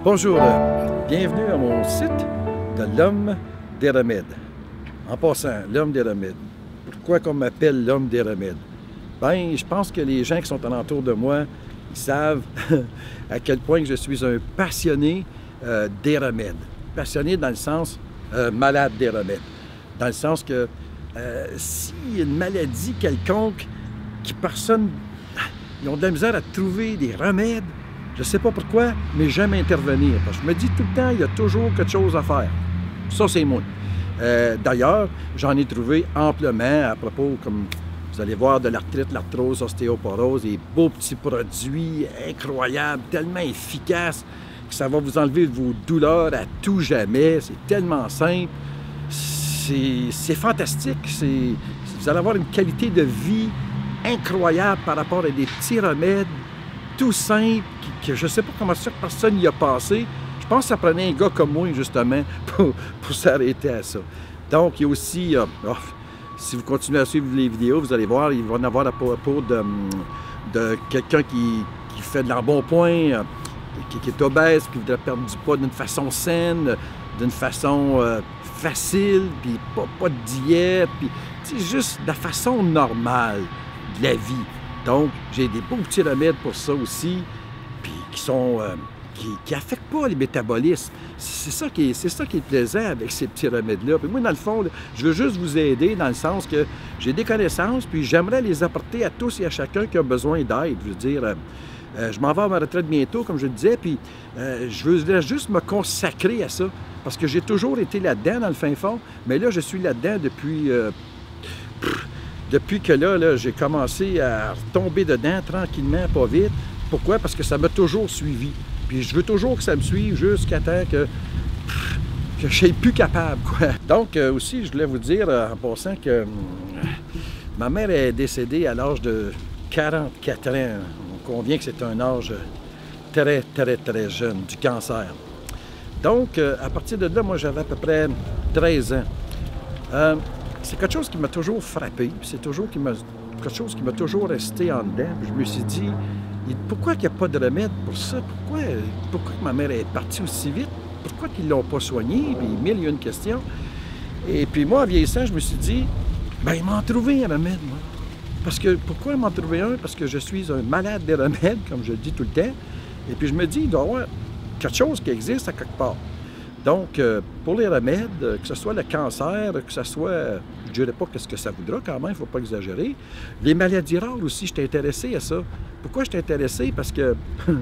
Bonjour, bienvenue à mon site de l'Homme des Remèdes. En passant, l'Homme des Remèdes. Pourquoi qu'on m'appelle l'Homme des Remèdes? Bien, je pense que les gens qui sont alentour de moi, ils savent à quel point que je suis un passionné des remèdes. Passionné dans le sens malade des remèdes. Dans le sens que s'il y a une maladie quelconque qui personne... Ils ont de la misère à trouver des remèdes. Je ne sais pas pourquoi, mais j'aime intervenir. Parce que je me dis tout le temps, il y a toujours quelque chose à faire. Ça, c'est moi. D'ailleurs, j'en ai trouvé amplement à propos, comme vous allez voir, de l'arthrite, l'arthrose, l'ostéoporose, des beaux petits produits incroyables, tellement efficaces, que ça va vous enlever vos douleurs à tout jamais. C'est tellement simple. C'est fantastique. Vous allez avoir une qualité de vie incroyable par rapport à des petits remèdes tout simples, que je ne sais pas comment ça personne n'y a passé. Je pense que ça prenait un gars comme moi, justement, pour s'arrêter à ça. Donc, il y a aussi, si vous continuez à suivre les vidéos, vous allez voir, il va en avoir à propos de quelqu'un qui fait de l'embonpoint, qui est obèse, qui voudrait perdre du poids d'une façon saine, d'une façon facile, puis pas de diète, puis juste de la façon normale de la vie. Donc, j'ai des beaux petits remèdes pour ça aussi, puis qui sont... qui n'affectent pas les métabolismes. C'est ça qui est plaisant avec ces petits remèdes-là. Puis moi, dans le fond, là, je veux juste vous aider dans le sens que j'ai des connaissances, puis j'aimerais les apporter à tous et à chacun qui a besoin d'aide. Je veux dire, je m'en vais à ma retraite bientôt, comme je le disais, puis je veux juste me consacrer à ça, parce que j'ai toujours été là-dedans, dans le fin fond, mais là, je suis là-dedans depuis que là j'ai commencé à retomber dedans tranquillement, pas vite. Pourquoi? Parce que ça m'a toujours suivi. Puis je veux toujours que ça me suive jusqu'à temps que je ne sois plus capable, quoi. Donc, aussi, je voulais vous dire, en passant, que ma mère est décédée à l'âge de 44 ans. On convient que c'est un âge très, très, très jeune, du cancer. Donc, à partir de là, moi, j'avais à peu près 13 ans. C'est quelque chose qui m'a toujours frappé. C'est quelque chose qui m'a toujours resté en dedans. Puis je me suis dit... Pourquoi il n'y a pas de remède pour ça? Pourquoi ma mère est partie aussi vite? Pourquoi ils ne l'ont pas soignée? Puis mille et une questions. Et puis moi, en vieillissant, je me suis dit, bien, ils m'ont trouvé un remède, moi. Parce que, pourquoi ils m'ont trouvé un? Parce que je suis un malade des remèdes, comme je le dis tout le temps. Et puis je me dis, il doit y avoir quelque chose qui existe à quelque part. Donc, pour les remèdes, que ce soit le cancer, que ce soit, je ne dirais pas qu'est-ce que ça voudra quand même, il ne faut pas exagérer. Les maladies rares aussi, je suis intéressé à ça. Pourquoi je suis intéressé? Parce que il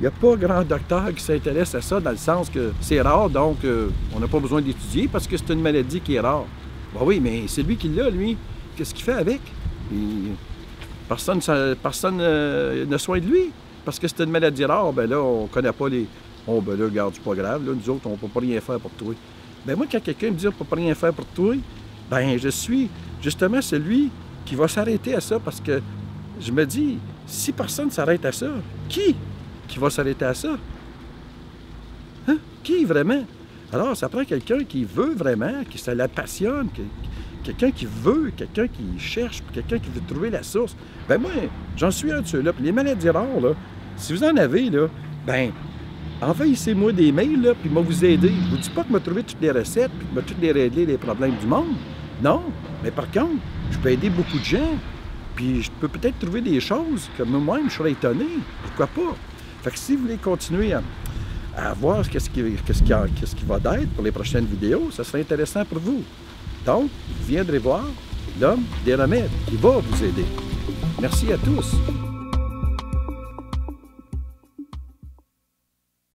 n'y a pas grand docteur qui s'intéresse à ça, dans le sens que c'est rare, donc on n'a pas besoin d'étudier parce que c'est une maladie qui est rare. Ben oui, mais c'est lui qui l'a, lui. Qu'est-ce qu'il fait avec? Et personne ne soigne de lui. Parce que c'est une maladie rare, ben là, on ne connaît pas les... Oh, ben là, regarde, c'est pas grave, là, nous autres, on ne peut pas rien faire pour toi. Ben moi, quand quelqu'un me dit on ne peut pas rien faire pour toi, ben je suis justement celui qui va s'arrêter à ça, parce que je me dis, si personne s'arrête à ça, qui va s'arrêter à ça? Hein? Qui, vraiment? Alors, ça prend quelqu'un qui veut vraiment, qui ça la passionne, quelqu'un qui veut, quelqu'un qui cherche, quelqu'un qui veut trouver la source. Ben moi, j'en suis un de ceux-là. Puis les maladies rares, là, si vous en avez, là, ben envahissez-moi des mails, là, puis moi vous aider. Je vous dis pas que m'a trouvé toutes les recettes, puis que m'a toutes les régler les problèmes du monde. Non. Mais par contre, je peux aider beaucoup de gens. Puis je peux peut-être trouver des choses que moi-même, je serais étonné. Pourquoi pas? Fait que si vous voulez continuer à voir qu'est-ce qui va d'être pour les prochaines vidéos, ça serait intéressant pour vous. Donc, vous viendrez voir l'Homme des Remèdes qui va vous aider. Merci à tous.